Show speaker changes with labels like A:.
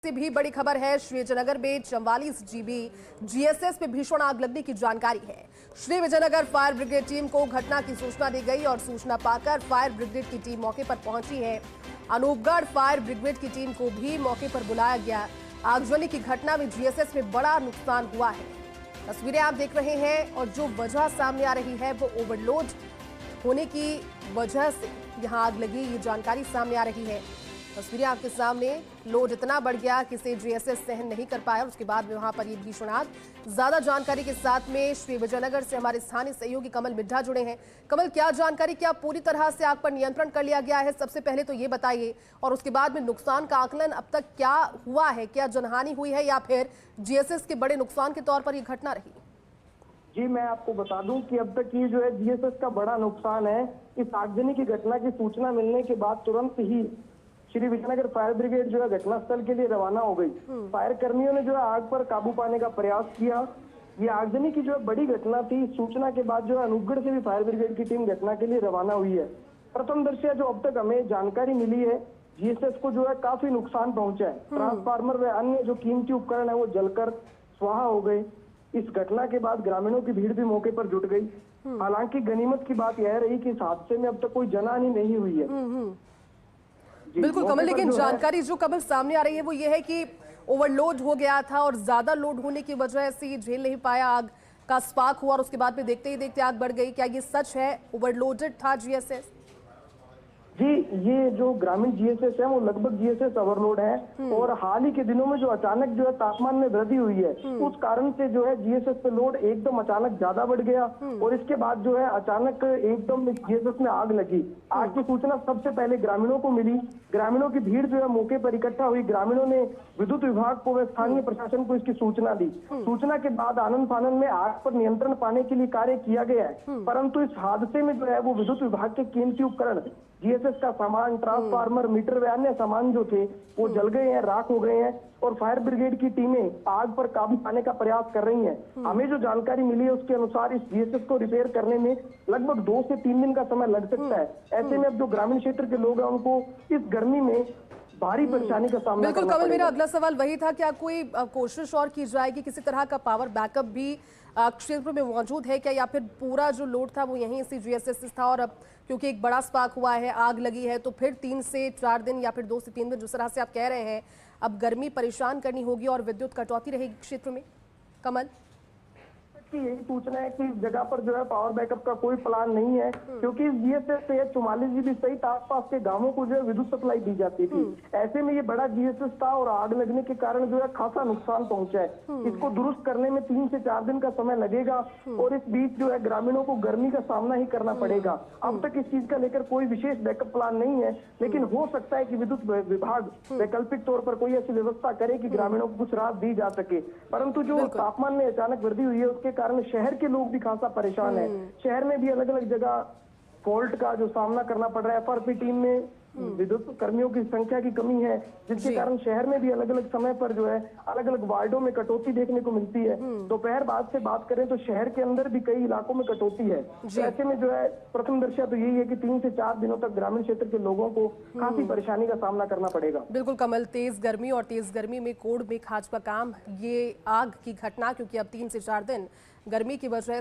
A: से भी बड़ी खबर है। श्री विजयनगर में 44 जीबी जीएसएस में भीषण आग लगने की जानकारी है। Shri Vijaynagar fire brigade team को घटना की सूचना दी गई और सूचना पाकर फायर ब्रिगेड की टीम मौके पर पहुंची है। अनूपगढ़ फायर ब्रिगेड की टीम को भी मौके पर बुलाया गया। आगजनी की घटना में जीएसएस में बड़ा नुकसान हुआ है। तस्वीरें आप देख रहे हैं और जो वजह सामने आ रही है वो ओवरलोड होने की वजह से यहां आग लगी, ये जानकारी सामने आ रही है। तस्वीरें आपके सामने, लोड इतना बढ़ गया कि इसे जीएसएस सहन नहीं कर पाया और उसके बाद में वहां पर ये भीषण आग। ज्यादा जानकारी के साथ में श्री विजयनगर से हमारे स्थानीय सहयोगी कमल मिड्ढा जुड़े हैं। कमल, क्या जानकारी, क्या पूरी तरह से आग पर नियंत्रण कर लिया गया है? सबसे पहले तो ये बताइए, और उसके बाद में नुकसान का आकलन अब तक क्या हुआ है? क्या जनहानि हुई है या फिर जीएसएस के बड़े नुकसान के तौर पर यह घटना रही?
B: जी, मैं आपको बता दूं कि अब तक ये जो है जीएसएस का बड़ा नुकसान है। इस आगजनी की घटना की सूचना मिलने के बाद तुरंत ही श्री विजयनगर फायर ब्रिगेड जो है घटनास्थल के लिए रवाना हो गई। फायर कर्मियों ने जो है आग पर काबू पाने का प्रयास किया। ये आगजनी की जो है बड़ी घटना थी। सूचना के बाद जो है अनूपगढ़ से भी फायर ब्रिगेड की टीम घटना के लिए रवाना हुई है। प्रथम दृष्टया जो अब तक हमें जानकारी मिली है, जीएसएस को जो है काफी नुकसान पहुंचा है। ट्रांसफार्मर व अन्य जो कीमती उपकरण है वो जलकर स्वाहा हो गए। इस घटना के बाद ग्रामीणों की भीड़ भी मौके पर जुट गई। हालांकि गनीमत की बात यह रही कि इस हादसे में अब तक कोई जनहानि नहीं हुई है।
A: बिल्कुल कमल, लेकिन जानकारी जो कमल सामने आ रही है वो ये है कि ओवरलोड हो गया था और ज्यादा लोड होने की वजह से ये झेल नहीं पाया, आग का स्पार्क हुआ और उसके बाद में देखते ही देखते आग बढ़ गई। क्या ये सच है, ओवरलोडेड था जीएसएस?
B: जी, ये जो ग्रामीण जीएसएस है वो लगभग जीएसएस ओवरलोड है और हाल ही के दिनों में जो अचानक जो है तापमान में वृद्धि हुई है उस कारण से जो है जीएसएस पे लोड एकदम अचानक ज्यादा बढ़ गया और इसके बाद जो है अचानक एकदम जीएसएस में आग लगी। आग की सूचना सबसे पहले ग्रामीणों को मिली। ग्रामीणों की भीड़ जो है मौके पर इकट्ठा हुई। ग्रामीणों ने विद्युत विभाग को व स्थानीय प्रशासन को इसकी सूचना दी। सूचना के बाद आनन फानन में आग पर नियंत्रण पाने के लिए कार्य किया गया है, परंतु इस हादसे में जो है वो विद्युत विभाग के कीमती उपकरण, जीएसएस का सामान, ट्रांसफार्मर, मीटर व अन्य सामान जो थे वो जल गए हैं, राख हो गए हैं और फायर ब्रिगेड की टीमें आग पर काबू पाने का प्रयास कर रही हैं। हमें जो जानकारी मिली है उसके अनुसार इस जीएसएस को रिपेयर करने में लगभग 2 से 3 दिन का समय लग सकता है। ऐसे में अब जो ग्रामीण क्षेत्र के लोग हैं उनको इस गर्मी में भारी परेशानी का सामना
A: बिल्कुल कमल, मेरा अगला सवाल वही था, क्या कोई कोशिश और की जाएगी, किसी तरह का पावर बैकअप भी क्षेत्र में मौजूद है क्या, या फिर पूरा जो लोड था वो यहीं से जीएसएस था और अब क्योंकि एक बड़ा स्पार्क हुआ है, आग लगी है, तो फिर 3 से 4 दिन या फिर 2 से 3 दिन जिस तरह से आप कह रहे हैं अब गर्मी परेशान करनी होगी और विद्युत कटौती रहेगी क्षेत्र में? कमल,
B: की यही सूचना है कि इस जगह पर जो है पावर बैकअप का कोई प्लान नहीं है, क्योंकि इस जीएसएस से 44 जीबी सहित आसपास के गांवों को जो है विद्युत सप्लाई दी जाती थी। ऐसे में ये बड़ा जीएसएस था और आग लगने के कारण जो है खासा नुकसान पहुंचा है। इसको दुरुस्त करने में 3 से 4 दिन का समय लगेगा और इस बीच जो है ग्रामीणों को गर्मी का सामना ही करना पड़ेगा। अब तक इस चीज का लेकर कोई विशेष बैकअप प्लान नहीं है, लेकिन हो सकता है कि विद्युत विभाग वैकल्पिक तौर पर कोई ऐसी व्यवस्था करे कि ग्रामीणों को कुछ राहत दी जा सके। परंतु जो तापमान में अचानक वृद्धि हुई है उसके कारण शहर के लोग भी खासा परेशान है। शहर में भी अलग अलग जगह फॉल्ट का जो सामना करना पड़ रहा है। एफआरपी टीम में विद्युत कर्मियों की संख्या की कमी है, जिसके कारण शहर में भी अलग अलग समय पर जो है अलग अलग वार्डों में कटौती देखने को मिलती है। दोपहर बाद से बात करें तो शहर के अंदर भी कई इलाकों में कटौती है। तो ऐसे में जो है प्रथम दृष्टया तो यही है कि 3 से 4 दिनों तक ग्रामीण क्षेत्र के लोगों को काफी परेशानी का सामना करना पड़ेगा।
A: बिल्कुल कमल, तेज गर्मी और तेज गर्मी में कोड़ में खाज का काम, ये आग की घटना क्योंकि अब 3 से 4 दिन गर्मी की वजह